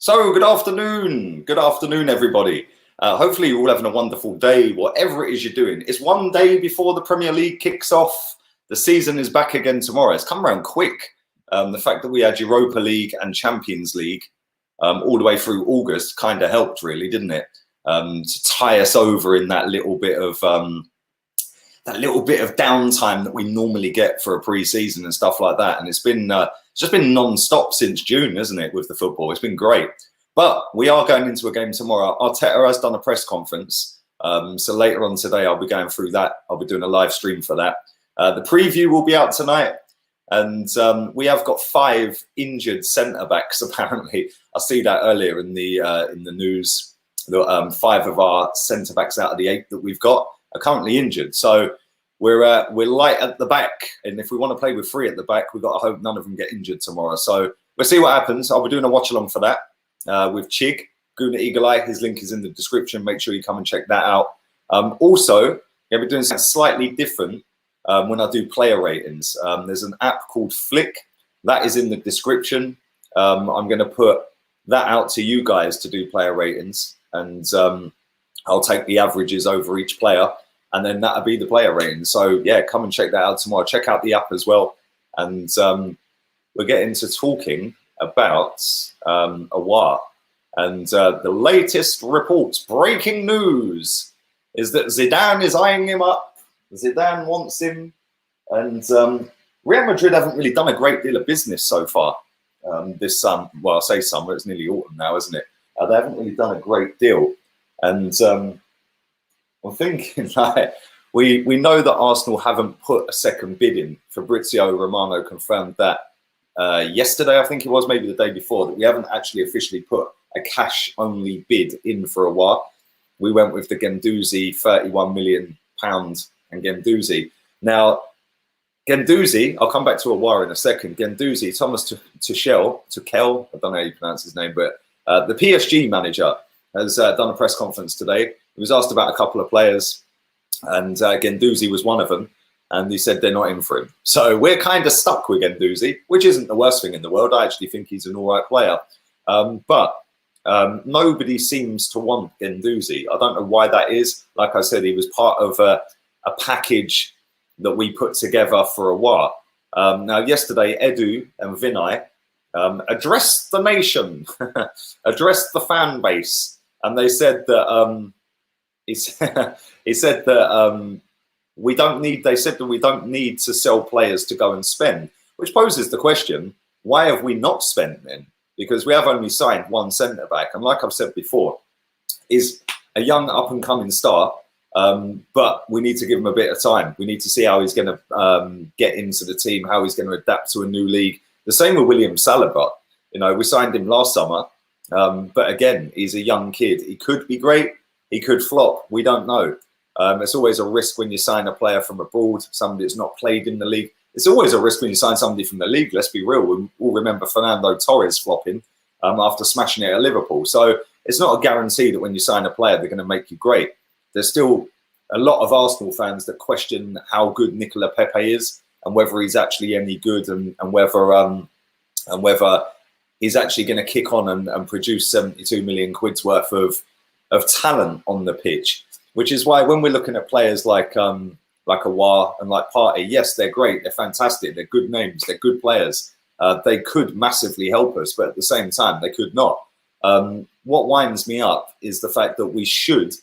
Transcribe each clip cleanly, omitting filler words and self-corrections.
So, good afternoon. Good afternoon, everybody. Hopefully you're all having a wonderful day, whatever it is you're doing. It's one day before the Premier League kicks off. The season is back again tomorrow. It's come around quick. The fact that we had Europa League and Champions League all the way through August kind of helped, really, didn't it? To tie us over in that little bit of downtime that we normally get for a pre-season and stuff like that. And it's just been non-stop since June, isn't it, with the football? It's been great. But we are going into a game tomorrow. Arteta has done a press conference. So later on today, I'll be going through that. I'll be doing a live stream for that. The preview will be out tonight. And we have got 5 injured centre-backs, apparently. I see that earlier in the news. That, 5 of our centre-backs out of the 8 that we've got are currently injured. So we're light at the back. And if we want to play with 3 at the back, we've got to hope none of them get injured tomorrow. So we'll see what happens. I'll be doing a watch-along for that with Chig, Guna Eagle Eye. His link is in the description. Make sure you come and check that out. Also, yeah, we're doing something slightly different when I do player ratings. There's an app called Flick. That is in the description. I'm going to put that out to you guys to do player ratings. And I'll take the averages over each player. And then that'll be the player rating. So, yeah, come and check that out tomorrow. Check out the app as well. And we're getting to talking about Aouar. And the latest reports, breaking news, is that Zidane is eyeing him up. Zidane wants him. And Real Madrid haven't really done a great deal of business so far this summer. Well, I say summer, it's nearly autumn now, isn't it? They haven't really done a great deal. And I'm thinking, like, we know that Arsenal haven't put a second bid in. Fabrizio Romano confirmed that yesterday, I think it was, maybe the day before, that we haven't actually officially put a cash-only bid in for Aouar. We went with the Guendouzi, £31 million and Guendouzi. Now, Guendouzi, I'll come back to Aouar in a second. Guendouzi, Thomas Tuchel, I don't know how you pronounce his name, but the PSG manager has done a press conference today. He was asked about a couple of players, and Guendouzi was one of them, and he said they're not in for him. So we're kind of stuck with Guendouzi, which isn't the worst thing in the world. I actually think he's an all right player. But nobody seems to want Guendouzi. I don't know why that is. Like I said, he was part of a package that we put together for Aouar. Now, yesterday, Edu and Vinay addressed the nation, addressed the fan base, and they said that he said that we don't need. They said that we don't need to sell players to go and spend, which poses the question: why have we not spent then? Because we have only signed 1 centre back, and like I've said before, is a young up and coming star. But we need to give him a bit of time. We need to see how he's going to get into the team, how he's going to adapt to a new league. The same with William Saliba. You know, we signed him last summer, but again, he's a young kid. He could be great. He could flop. We don't know. It's always a risk when you sign a player from abroad, somebody that's not played in the league. It's always a risk when you sign somebody from the league. Let's be real. We all remember Fernando Torres flopping after smashing it at Liverpool. So it's not a guarantee that when you sign a player, they're going to make you great. There's still a lot of Arsenal fans that question how good Nicola Pepe is and whether he's actually any good and whether he's actually going to kick on and produce 72 million quid's worth of talent on the pitch. Which is why when we're looking at players like Aouar and like Partey, yes, they're great, they're fantastic, they're good names, they're good players. They could massively help us, but at the same time, they could not. What winds me up is the fact that we should,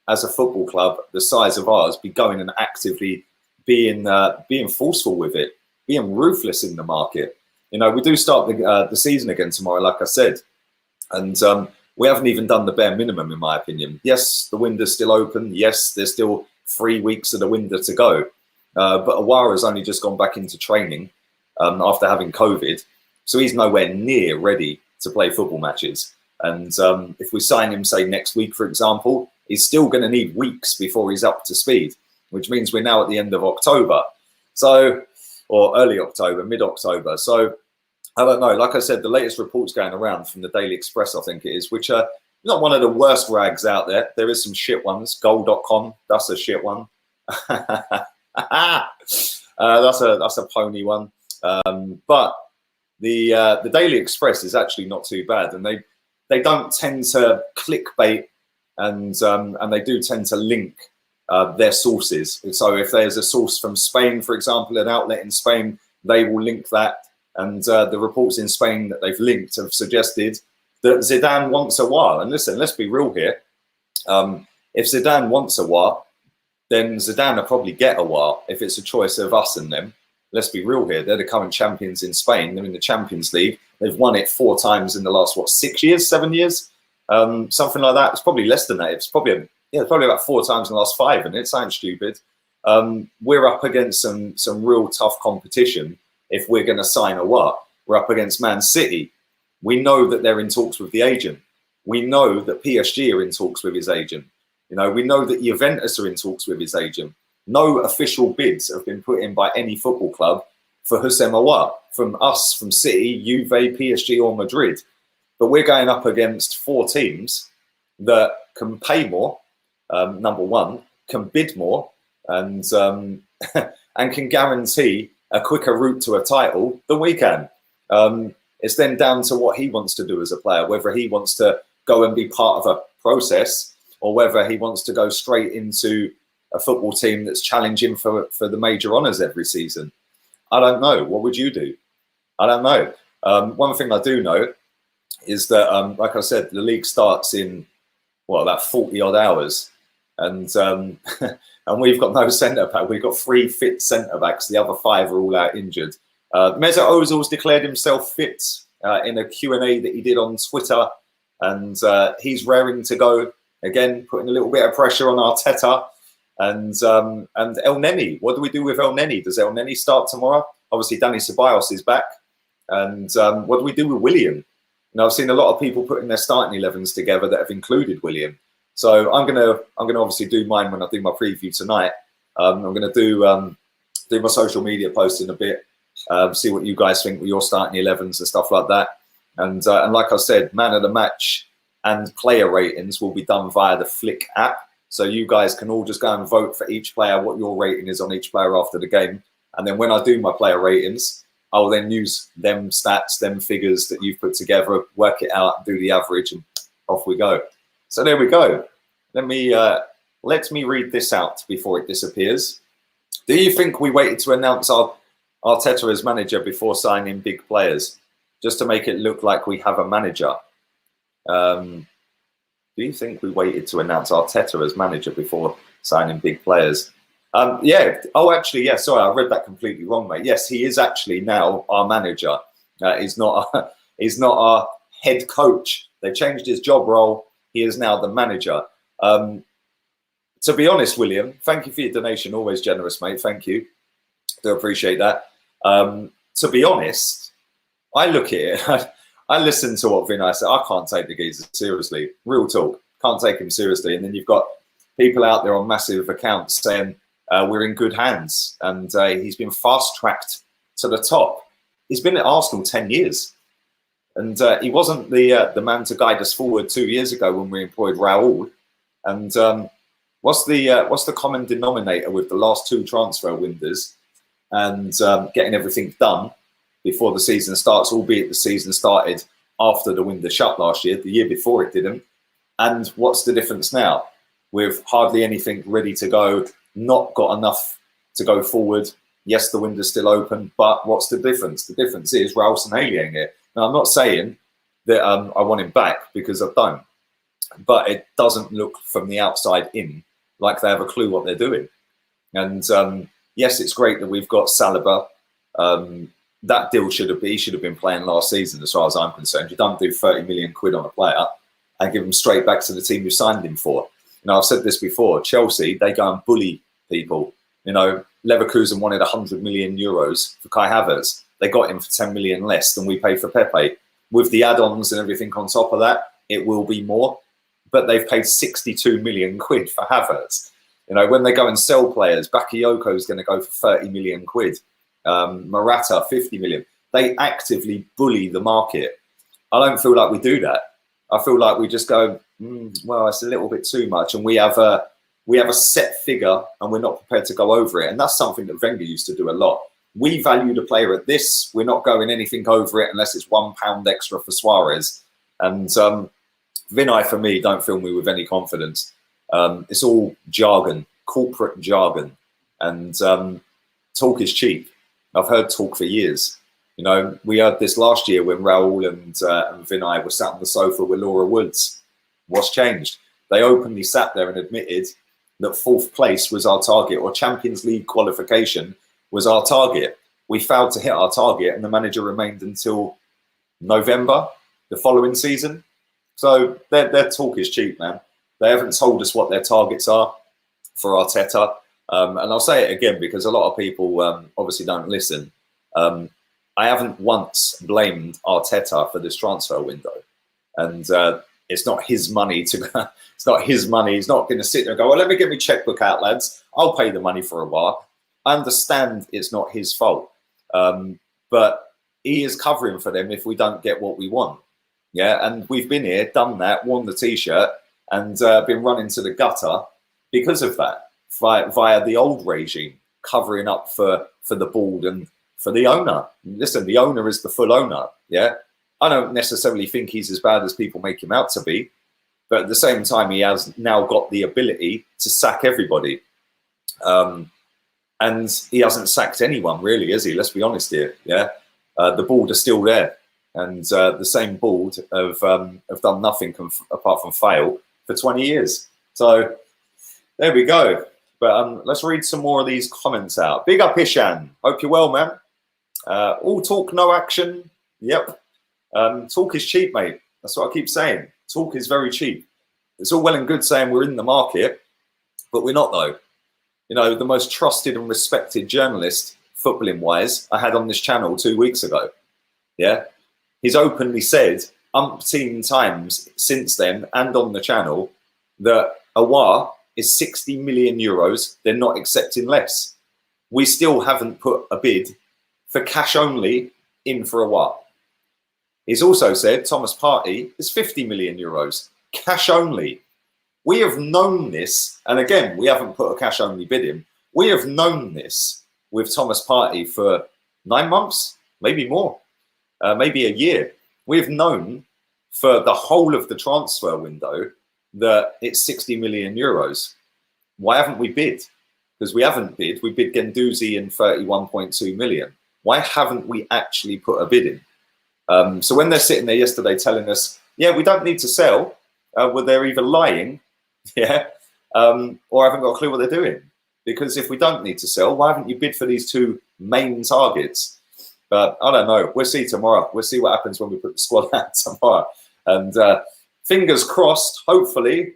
as a football club the size of ours, be going and actively being forceful with it, being ruthless in the market. You know, we do start the season again tomorrow, like I said, and we haven't even done the bare minimum, in my opinion. Yes, the window's still open. Yes, there's still 3 weeks of the window to go. But Aouar has only just gone back into training after having COVID, so he's nowhere near ready to play football matches. And if we sign him, say, next week, for example, he's still going to need weeks before he's up to speed, which means we're now at the end of October, or early October, mid-October. So I don't know. Like I said, the latest reports going around from the Daily Express, I think it is, which are not one of the worst rags out there. There is some shit ones. Goal.com, that's a shit one. That's a pony one. But the Daily Express is actually not too bad, and they don't tend to clickbait, and they do tend to link their sources. So if there's a source from Spain, for example, an outlet in Spain, they will link that. And the reports in Spain that they've linked have suggested that Zidane wants Aouar. And listen, let's be real here. If Zidane wants Aouar, then Zidane will probably get Aouar if it's a choice of us and them. Let's be real here. They're the current champions in Spain. They're in the Champions League. They've won it 4 times in the last, 6 years, 7 years? Something like that. It's probably less than that. It's probably, probably about 4 times in the last 5, and it sounds stupid. We're up against some real tough competition if we're going to sign Aouar. We're up against Man City. We know that they're in talks with the agent. We know that PSG are in talks with his agent. We know that Juventus are in talks with his agent. No official bids have been put in by any football club for Houssem Aouar, from us, from City, Juve, PSG or Madrid. But we're going up against 4 teams that can pay more, number one, can bid more, and and can guarantee a quicker route to a title than we can. It's then down to what he wants to do as a player, whether he wants to go and be part of a process or whether he wants to go straight into a football team that's challenging for the major honours every season. I don't know. What would you do? I don't know. One thing I do know is that, like I said, the league starts in, about 40 odd hours. And and we've got no centre back. We've got 3 fit centre backs. The other 5 are all out injured. Mesut Ozil's declared himself fit in a Q&A that he did on Twitter. And he's raring to go. Again, putting a little bit of pressure on Arteta. And El Neni, what do we do with El Neni? Does El Neni start tomorrow? Obviously, Dani Ceballos is back. And what do we do with William? I've seen a lot of people putting their starting 11s together that have included William. So I'm gonna obviously do mine when I do my preview tonight. I'm gonna do my social media post in a bit, see what you guys think with your starting 11s and stuff like that. And like I said, man of the match and player ratings will be done via the Flick app. So you guys can all just go and vote for each player, what your rating is on each player after the game. And then when I do my player ratings, I'll then use them stats, them figures that you've put together, work it out, do the average, and off we go. So there we go. Let me read this out before it disappears. Do you think we waited to announce Arteta as manager before signing big players, just to make it look like we have a manager? Do you think we waited to announce Arteta as manager before signing big players? Yeah. Oh, actually, yeah. Sorry, I read that completely wrong, mate. Yes, he is actually now our manager. He's not our head coach. They changed his job role. He is now the manager. To be honest, William, thank you for your donation. Always generous, mate. Thank you. Do appreciate that. To be honest, I look at it. I listen to what Vinay said. I can't take the geezer seriously. Real talk. Can't take him seriously. And then you've got people out there on massive accounts saying we're in good hands, and he's been fast-tracked to the top. He's been at Arsenal 10 years. And he wasn't the man to guide us forward 2 years ago when we employed Raul. And what's the common denominator with the last 2 transfer windows and getting everything done before the season starts, albeit the season started after the window shut last year, the year before it didn't. And what's the difference now? With hardly anything ready to go, not got enough to go forward. Yes, the window's still open, but what's the difference? The difference is Raul Sanhalian here. Now, I'm not saying that I want him back, because I don't. But it doesn't look from the outside in like they have a clue what they're doing. And yes, it's great that we've got Saliba. That deal should have been playing last season, as far as I'm concerned. You don't do 30 million quid on a player and give him straight back to the team you signed him for. I've said this before. Chelsea, they go and bully people. Leverkusen wanted 100 million euros for Kai Havertz. They got him for 10 million less than we paid for Pepe. With the add-ons and everything on top of that, it will be more. But they've paid 62 million quid for Havertz. When they go and sell players, Bakayoko is going to go for 30 million quid. Morata, 50 million. They actively bully the market. I don't feel like we do that. I feel like we just go, well, it's a little bit too much, and we have a set figure, and we're not prepared to go over it. And that's something that Wenger used to do a lot. We value the player at this. We're not going anything over it unless it's £1 extra for Suarez. And Vinay, for me, don't fill me with any confidence. It's all jargon, corporate jargon, and talk is cheap. I've heard talk for years. You know, we heard this last year when Raul and Vinay were sat on the sofa with Laura Woods. What's changed? They openly sat there and admitted that 4th place was our target, or Champions League qualification was our target. We failed to hit our target, and the manager remained until November the following season. So their talk is cheap, man. They haven't told us what their targets are for Arteta. And I'll say it again because a lot of people obviously don't listen. I haven't once blamed Arteta for this transfer window. And it's not his money to it's not his money. He's not going to sit there and go, well, let me get my checkbook out, lads. I'll pay the money for a while. I understand it's not his fault. But he is covering for them if we don't get what we want. Yeah, and we've been here, done that, worn the T-shirt, and been running to the gutter because of that, via the old regime, covering up for the board and for the owner. Listen, the owner is the full owner, yeah? I don't necessarily think he's as bad as people make him out to be, but at the same time, he has now got the ability to sack everybody. And he hasn't sacked anyone, really, has he? Let's be honest here, yeah? The board are still there. And the same board have done nothing apart from fail for 20 years. So there we go. But let's read some more of these comments out. Big up, Ishan. Hope you're well, man. All talk, no action. Yep. Talk is cheap, mate. That's what I keep saying. Talk is very cheap. It's all well and good saying we're in the market, but we're not, though. You know, the most trusted and respected journalist, footballing-wise, I had on this channel 2 weeks ago. Yeah. He's openly said umpteen times since then and on the channel that Aouar is 60 million euros. They're not accepting less. We still haven't put a bid for cash only in for Aouar. He's also said Thomas Partey is 50 million euros, cash only. We have known this, and again, we haven't put a cash only bid in. We have known this with Thomas Partey for 9 months, maybe more. Maybe a year. We've known for the whole of the transfer window that it's 60 million euros. Why haven't we bid? Because we haven't bid. We bid Guendouzi in 31.2 million. Why haven't we actually put a bid in? So when they're sitting there yesterday telling us, yeah, we don't need to sell, well, they're either lying, yeah, or haven't got a clue what they're doing. Because if we don't need to sell, why haven't you bid for these two main targets? But I don't know. We'll see tomorrow. We'll see what happens when we put the squad out tomorrow. And fingers crossed, hopefully,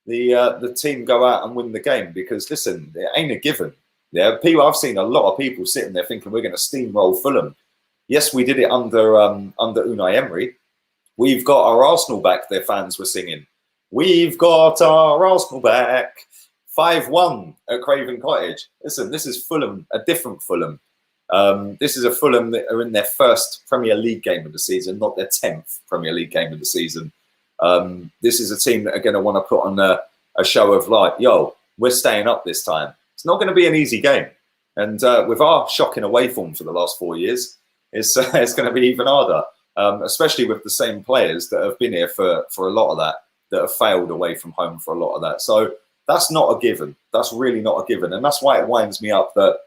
the team go out and win the game. Because, listen, it ain't a given. Yeah, I've seen a lot of people sitting there thinking we're going to steamroll Fulham. Yes, we did it under Unai Emery. We've got our Arsenal back, their fans were singing. We've got our Arsenal back. 5-1 at Craven Cottage. Listen, this is Fulham, a different Fulham. This is a Fulham that are in their first Premier League game of the season, not their 10th Premier League game of the season. This is a team that are going to want to put on a show of like, yo, we're staying up this time. It's not going to be an easy game. And with our shocking away form for the last 4 years, it's going to be even harder, especially with the same players that have been here for a lot of that have failed away from home for a lot of that. So that's not a given. That's really not a given. And that's why it winds me up that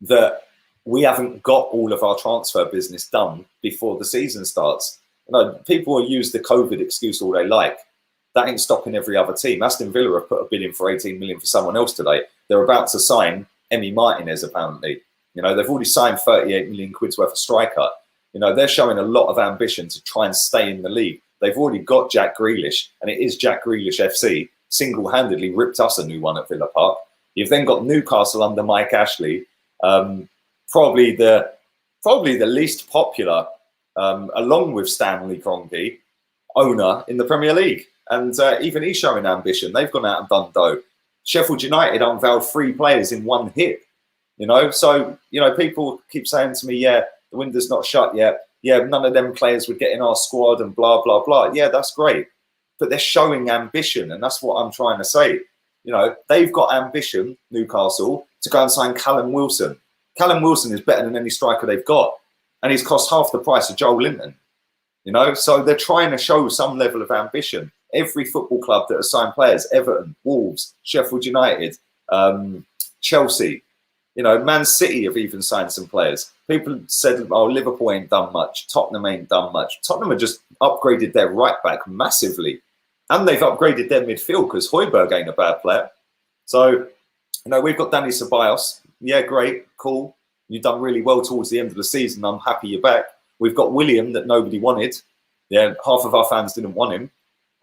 that we haven't got all of our transfer business done before the season starts. You know, people will use the COVID excuse all they like. That ain't stopping every other team. Aston Villa have put a bid in for 18 million for someone else today. They're about to sign Emi Martinez, apparently. You know, they've already signed 38 million quid's worth of striker. You know, they're showing a lot of ambition to try and stay in the league. They've already got Jack Grealish, and it is Jack Grealish FC, single-handedly ripped us a new one at Villa Park. You've then got Newcastle under Mike Ashley, probably the least popular, along with Stanley Kroenke, owner in the Premier League. And even he's showing ambition. They've gone out and done dough. Sheffield United unveiled 3 players in one hit. You know, so, you know, people keep saying to me, yeah, the window's not shut yet. Yeah, none of them players would get in our squad and blah, blah, blah. Yeah, that's great. But they're showing ambition. And that's what I'm trying to say. You know, they've got ambition, Newcastle, to go and sign Callum Wilson. Callum Wilson is better than any striker they've got. And he's cost half the price of Joel Linton. you know. So they're trying to show some level of ambition. Every football club that has signed players, Everton, Wolves, Sheffield United, Chelsea, you know, Man City have even signed some players. People said, oh, Liverpool ain't done much, Tottenham ain't done much. Tottenham have just upgraded their right back massively. And they've upgraded their midfield because Højbjerg ain't a bad player. So, you know, we've got Dani Ceballos. Yeah, great, cool. You've done really well towards the end of the season. I'm happy you're back. We've got William that nobody wanted. Yeah, half of our fans didn't want him.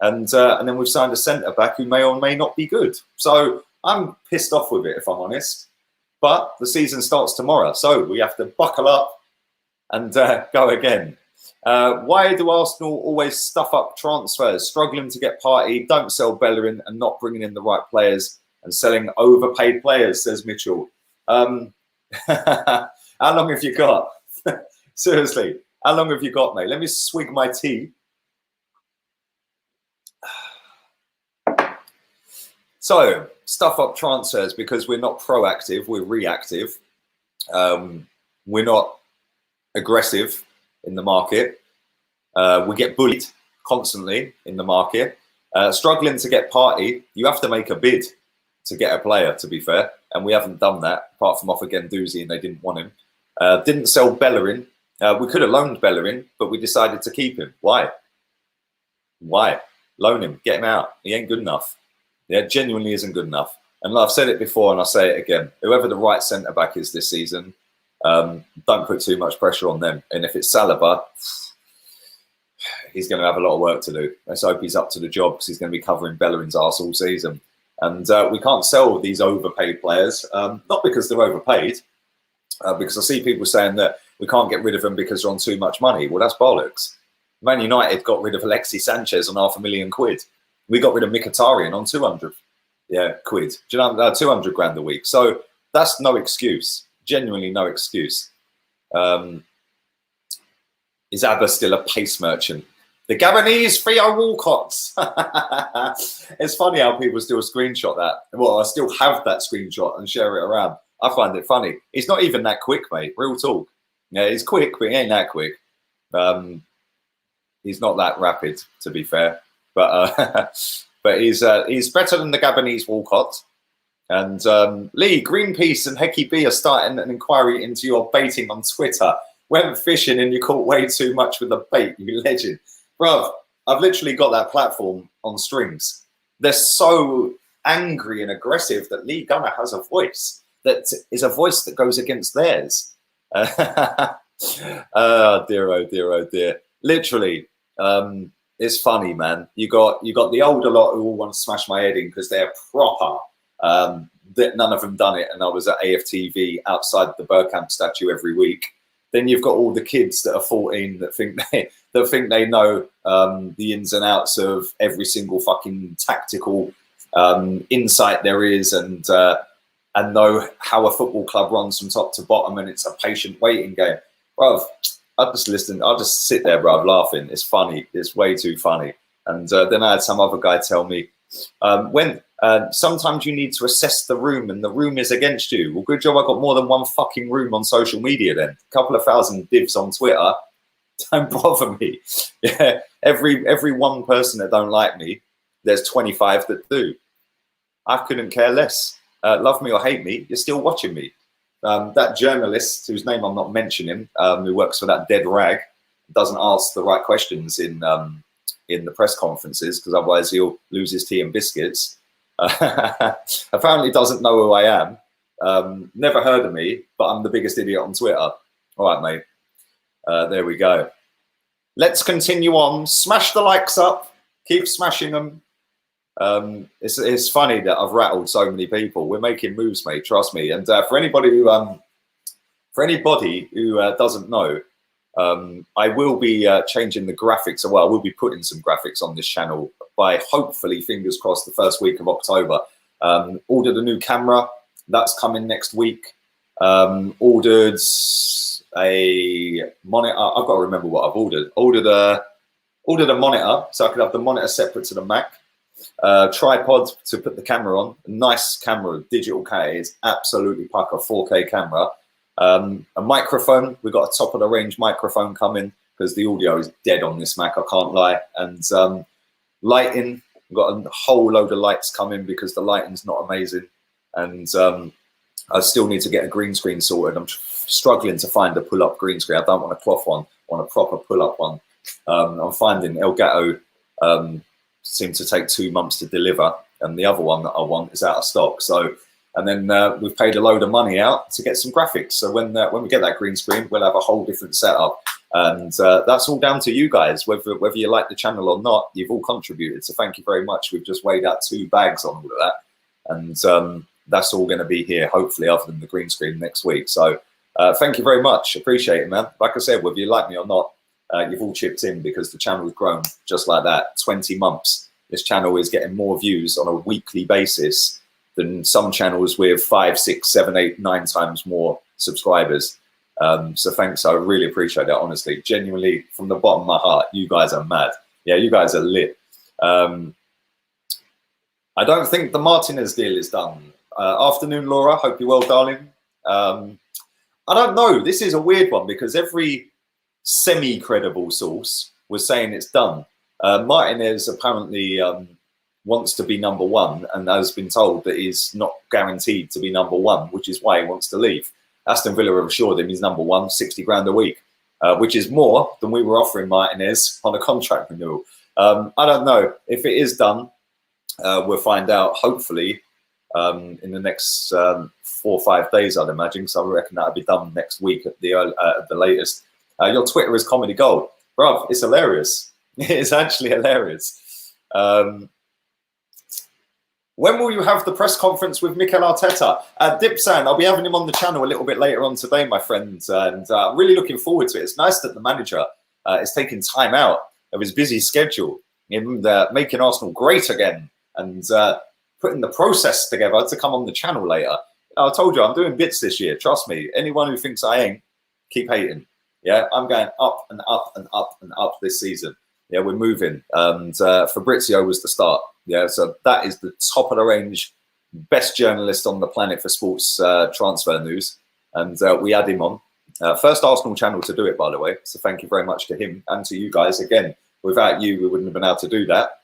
And then we've signed a centre-back who may or may not be good. So I'm pissed off with it, if I'm honest. But the season starts tomorrow. So we have to buckle up and go again. Why do Arsenal always stuff up transfers, struggling to get party, don't sell Bellerin and not bringing in the right players and selling overpaid players, says Mitchell. How long have you got? Seriously, how long have you got, mate? Let me swig my tea. So, stuff up transfers because we're not proactive, we're reactive. We're not aggressive in the market. We get bullied constantly in the market. Struggling to get party, you have to make a bid to get a player, to be fair. And we haven't done that, apart from off again Doozy, and they didn't want him. Didn't sell Bellerin. We could have loaned Bellerin, but we decided to keep him. Why? Why? Loan him, get him out. He ain't good enough. Yeah, genuinely isn't good enough. And I've said it before and I'll say it again. Whoever the right centre-back is this season, don't put too much pressure on them. And if it's Saliba, he's going to have a lot of work to do. Let's hope he's up to the job because he's going to be covering Bellerin's arse all season. And we can't sell these overpaid players, not because they're overpaid, because I see people saying that we can't get rid of them because they're on too much money. Well, that's bollocks. Man United got rid of Alexis Sanchez on £500,000. We got rid of Mkhitaryan on 200 quid. Do you know, 200 grand a week. So that's no excuse. Genuinely no excuse. Is Abba still a pace merchant? The Gabonese Theo Walcott's. It's funny how people still screenshot that. Well, I still have that screenshot and share it around. I find it funny. He's not even that quick, mate. Real talk. Yeah, he's quick, but he ain't that quick. He's not that rapid, to be fair. But but he's better than the Gabonese Walcott. And Lee, Greenpeace and Hecky B are starting an inquiry into your baiting on Twitter. Went fishing and you caught way too much with the bait, you legend. Bruv, I've literally got that platform on strings. They're so angry and aggressive that Lee Gunner has a voice that is a voice that goes against theirs. Oh dear, oh dear, oh dear. Literally, it's funny, man. You got the older lot who all want to smash my head in because they're proper. That none of them done it, and I was at AFTV outside the Bergkamp statue every week. Then you've got all the kids that are 14 that think they know the ins and outs of every single fucking tactical insight there is, and know how a football club runs from top to bottom, and it's a patient waiting game. Bruv, I just listen. I'll just sit there, bruv, laughing. It's funny. It's way too funny. And then I had some other guy tell me, sometimes you need to assess the room, and the room is against you. Well, good job I got more than one fucking room on social media then. A couple of thousand divs on Twitter. Don't bother me. Yeah, every one person that don't like me, there's 25 that do. I couldn't care less. Love me or hate me, you're still watching me. That journalist, whose name I'm not mentioning, who works for that dead rag, doesn't ask the right questions in the press conferences, because otherwise he'll lose his tea and biscuits. Apparently doesn't know who I am. Never heard of me, but I'm the biggest idiot on Twitter. All right, mate. There we go. Let's continue on. Smash the likes up. Keep smashing them. It's funny that I've rattled so many people. We're making moves, mate. Trust me. And for anybody who doesn't know, I will be changing the graphics. Well, I will be putting some graphics on this channel by hopefully, fingers crossed, the first week of October. Ordered a new camera. That's coming next week. Ordered a monitor. I've got to remember what I've ordered. Ordered a monitor so I could have the monitor separate to the Mac. Tripod to put the camera on. A nice camera, digital K. It's absolutely pucker, 4K camera. A microphone. We've got a top of the range microphone coming. because the audio is dead on this Mac, I can't lie. And lighting, I've got a whole load of lights coming because the lighting's not amazing. And I still need to get a green screen sorted. I'm struggling to find a pull-up green screen. I don't want a cloth one, I want a proper pull-up one. I'm finding Elgato seemed to take 2 months to deliver, and the other one that I want is out of stock. So, and then we've paid a load of money out to get some graphics. So when we get that green screen, we'll have a whole different setup. And that's all down to you guys, whether you like the channel or not. You've all contributed, so thank you very much. We've just weighed out 2 bags on all of that, and that's all going to be here, hopefully, other than the green screen next week. So thank you very much. Appreciate it, man. Like I said, whether you like me or not, you've all chipped in because the channel has grown just like that. 20 months. This channel is getting more views on a weekly basis than some channels with 5, 6, 7, 8, 9 times more subscribers. So thanks. I really appreciate that, honestly. Genuinely, from the bottom of my heart, you guys are mad. Yeah, you guys are lit. I don't think the Martinez deal is done. Afternoon, Laura. Hope you're well, darling. I don't know. This is a weird one because every semi-credible source was saying it's done. Martinez apparently wants to be number 1 and has been told that he's not guaranteed to be number 1, which is why he wants to leave. Aston Villa have assured him he's number 1, 60 grand a week, which is more than we were offering Martinez on a contract renewal. I don't know if it is done. We'll find out hopefully in the next 4 or 5 days, I'd imagine. So I reckon that'll be done next week at the latest. Your Twitter is comedy gold, bruv. It's hilarious. It's actually hilarious. When will you have the press conference with Mikel Arteta? Dipsan, I'll be having him on the channel a little bit later on today, my friends, and I'm really looking forward to it. It's nice that the manager is taking time out of his busy schedule and making Arsenal great again and putting the process together to come on the channel later. I told you, I'm doing bits this year. Trust me. Anyone who thinks I ain't, keep hating. Yeah, I'm going up and up and up and up this season. Yeah, we're moving. And Fabrizio was the start. Yeah, so that is the top of the range, best journalist on the planet for sports transfer news. And we had him on. First Arsenal channel to do it, by the way. So thank you very much to him and to you guys. Again, without you, we wouldn't have been able to do that.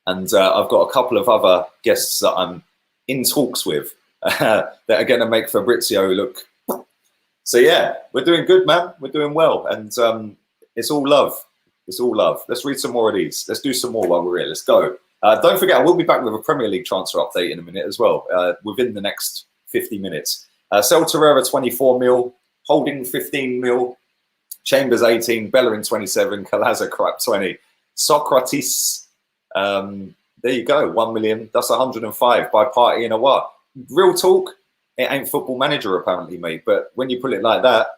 And I've got a couple of other guests that I'm in talks with that are going to make Fabrizio look. So yeah, we're doing good, man. We're doing well. And it's all love. It's all love. Let's read some more of these. Let's do some more while we're here. Let's go. Don't forget, I will be back with a Premier League transfer update in a minute as well, within the next 50 minutes. Sel Torreira, 24 mil. Holding, 15 mil. Chambers, 18. Bellerin, 27. Calaza, crap, 20. Socrates, there you go, 1 million. That's 105 by Party and Aouar. Real talk, it ain't Football Manager apparently, mate. But when you put it like that,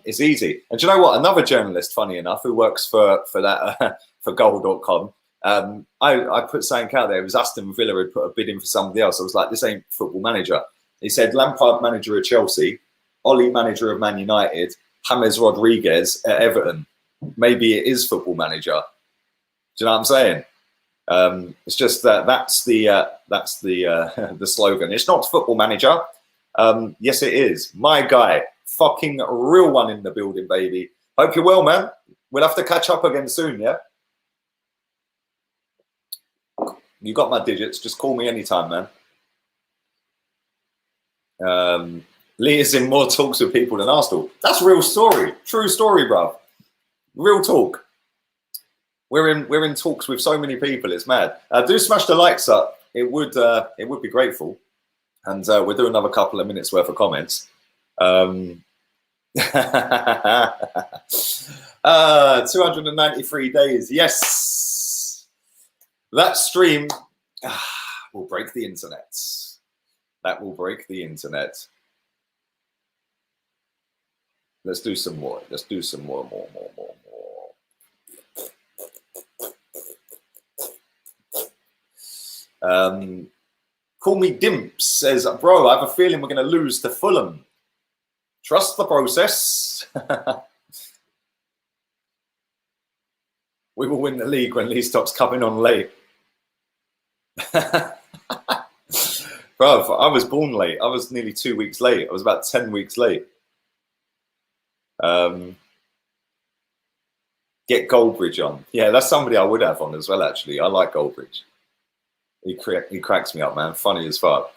it's easy. And do you know what? Another journalist, funny enough, who works for that for goal.com, I put something out there. It was Aston Villa had put a bid in for somebody else. I was like, this ain't Football Manager. He said Lampard manager of Chelsea, Oli manager of Man United, James Rodriguez at Everton. Maybe it is Football Manager. Do you know what I'm saying? It's just that's the the slogan. It's not Football Manager. Yes, it is. My guy. Fucking real one in the building, baby. Hope you're well, man. We'll have to catch up again soon, yeah? You got my digits. Just call me anytime, man. Lee is in more talks with people than Arsenal. That's real story. True story, bruv. Real talk. We're in talks with so many people. It's mad. Do smash the likes up. It would be grateful. And we'll do another couple of minutes worth of comments. 293 days. Yes, that stream will break the internet. That will break the internet. Let's do some more. Let's do some more. Call me Dimps says, bro, I have a feeling we're going to lose to Fulham. Trust the process. We will win the league when Lee stops coming on late. Bro, I was born late. I was nearly 2 weeks late. I was about 10 weeks late. Get Goldbridge on. Yeah, that's somebody I would have on as well, actually. I like Goldbridge. He cracks me up, man. Funny as fuck.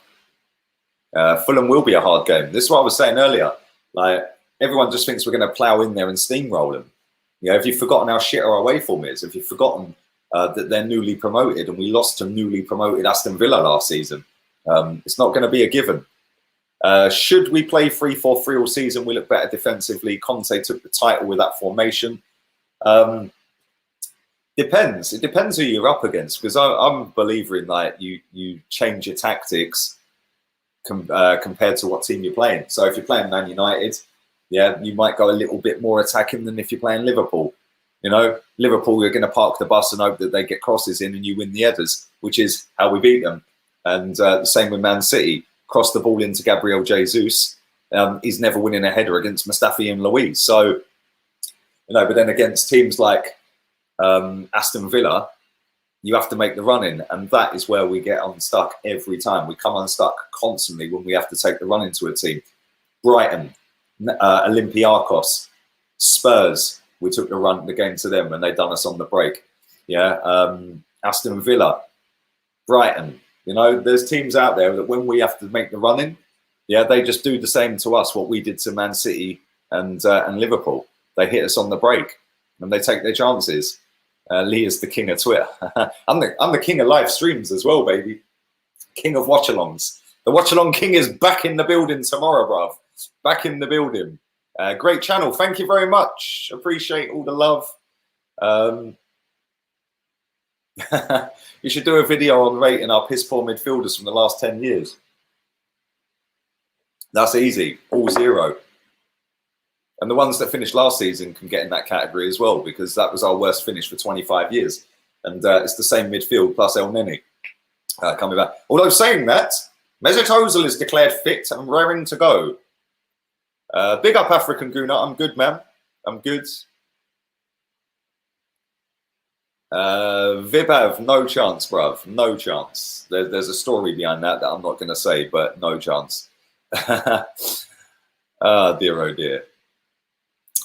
Fulham will be a hard game. This is what I was saying earlier. Like, everyone just thinks we're going to plough in there and steamroll them. You know, if you've forgotten how shit our away form is, if you've forgotten that they're newly promoted and we lost to newly promoted Aston Villa last season, it's not going to be a given. Should we play 3-4-3 all season, we look better defensively. Conte took the title with that formation. Depends. It depends who you're up against, because I'm a believer in like you change your tactics compared to what team you're playing. So if you're playing Man United, yeah, you might go a little bit more attacking than if you're playing Liverpool. You know, Liverpool, you're going to park the bus and hope that they get crosses in and you win the headers, which is how we beat them. And the same with Man City. Cross the ball into Gabriel Jesus. He's never winning a header against Mustafi and Luiz. So, you know, but then against teams like Aston Villa, you have to make the run in, and that is where we get unstuck every time. We come unstuck constantly when we have to take the run into a team. Brighton, Olympiacos, Spurs, we took the game to them and they done us on the break. Yeah, Aston Villa, Brighton. You know, there's teams out there that when we have to make the run in, yeah, they just do the same to us what we did to Man City and Liverpool. They hit us on the break and they take their chances. Lee is the king of Twitter. I'm the king of live streams as well, baby. King of watchalongs. The watchalong king is back in the building tomorrow, bruv. Back in the building. Great channel. Thank you very much. Appreciate all the love. You should do a video on rating our piss poor midfielders from the last 10 years. That's easy. All 0. And the ones that finished last season can get in that category as well, because that was our worst finish for 25 years. And it's the same midfield plus El Neni coming back. Although saying that, Mesut Ozil is declared fit and raring to go. Big up African Guna. I'm good, man. I'm good. Vibav, no chance, bruv. No chance. There's a story behind that I'm not going to say, but no chance. Oh, dear, oh dear.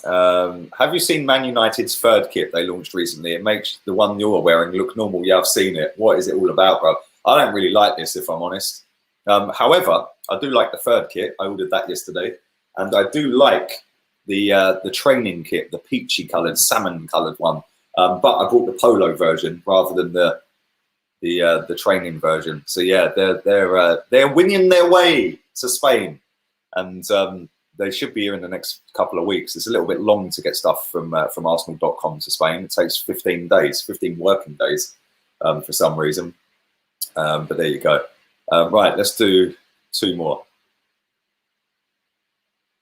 Have you seen Man United's third kit they launched recently? It makes the one you're wearing look normal. Yeah, I've seen it. What is it all about, bro? I don't really like this, if I'm honest. However, I do like the third kit. I ordered that yesterday. And I do like the training kit, the peachy coloured, salmon coloured one. But I bought the polo version rather than the training version. So yeah, they're winning their way to Spain, and they should be here in the next couple of weeks. It's a little bit long to get stuff from Arsenal.com to Spain. It takes 15 days, 15 working days for some reason. But there you go. Right, let's do two more.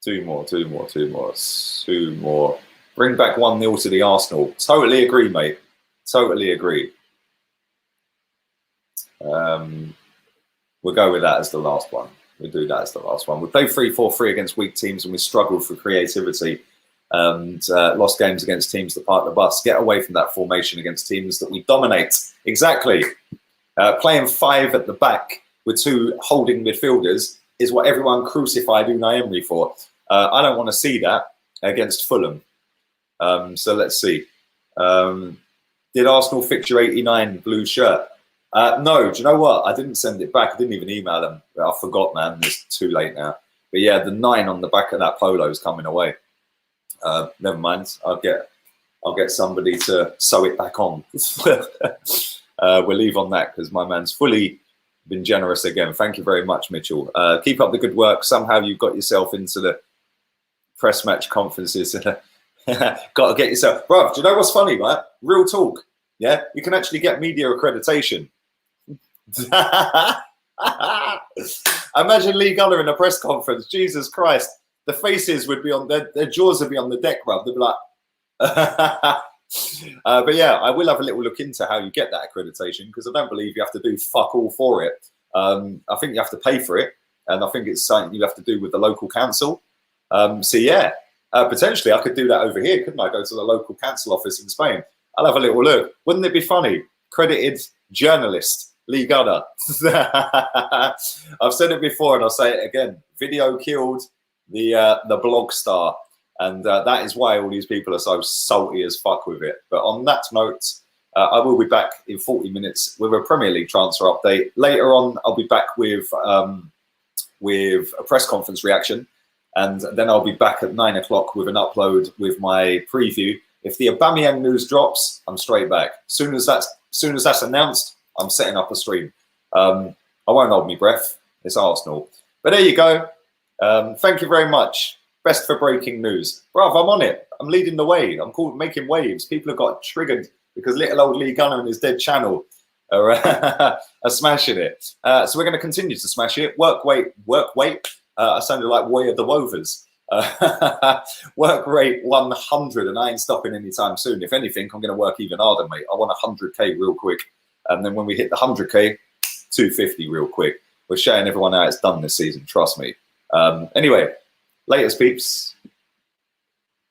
Two more. Bring back 1-0 to the Arsenal. Totally agree, mate. Totally agree. We'll go with that as the last one. We'll do that as the last one. We played 3-4-3 against weak teams and we struggled for creativity and lost games against teams that park the bus. Get away from that formation against teams that we dominate. Exactly. Playing 5 at the back with 2 holding midfielders is what everyone crucified Unai Emery for. I don't want to see that against Fulham. So let's see. Did Arsenal fixture 89 blue shirt? No, do you know what? I didn't send it back. I didn't even email them. I forgot, man. It's too late now. But yeah, the 9 on the back of that polo is coming away. Never mind. I'll get somebody to sew it back on. We'll leave on that because my man's fully been generous again. Thank you very much, Mitchell. Keep up the good work. Somehow you got yourself into the press match conferences. Got to get yourself, bro. Do you know what's funny, right? Real talk. Yeah, you can actually get media accreditation. Imagine Lee Gunner in a press conference. Jesus Christ, the faces would be on their jaws would be on the deck, bro. They'd be like, but yeah, I will have a little look into how you get that accreditation because I don't believe you have to do fuck all for it. I think you have to pay for it, and I think it's something you have to do with the local council. So yeah. Potentially, I could do that over here, couldn't I? Go to the local council office in Spain. I'll have a little look. Wouldn't it be funny? Credited journalist, Lee Gunner. I've said it before and I'll say it again. Video killed the blog star. And that is why all these people are so salty as fuck with it. But on that note, I will be back in 40 minutes with a Premier League transfer update. Later on, I'll be back with a press conference reaction. And then I'll be back at 9 o'clock with an upload with my preview. If the Aubameyang news drops, I'm straight back. Soon as that's announced, I'm setting up a stream. I won't hold my breath. It's Arsenal. But there you go. Thank you very much. Best for breaking news. Bruv, I'm on it. I'm leading the way. I'm making waves. People have got triggered because little old Lee Gunner and his dead channel are smashing it. So we're going to continue to smash it. Work weight. I sounded like Way of the Wovers. Work rate 100, and I ain't stopping anytime soon. If anything, I'm going to work even harder, mate. I want 100k real quick. And then when we hit the 100k, 250 real quick. We're showing everyone how it's done this season. Trust me. Anyway, latest peeps.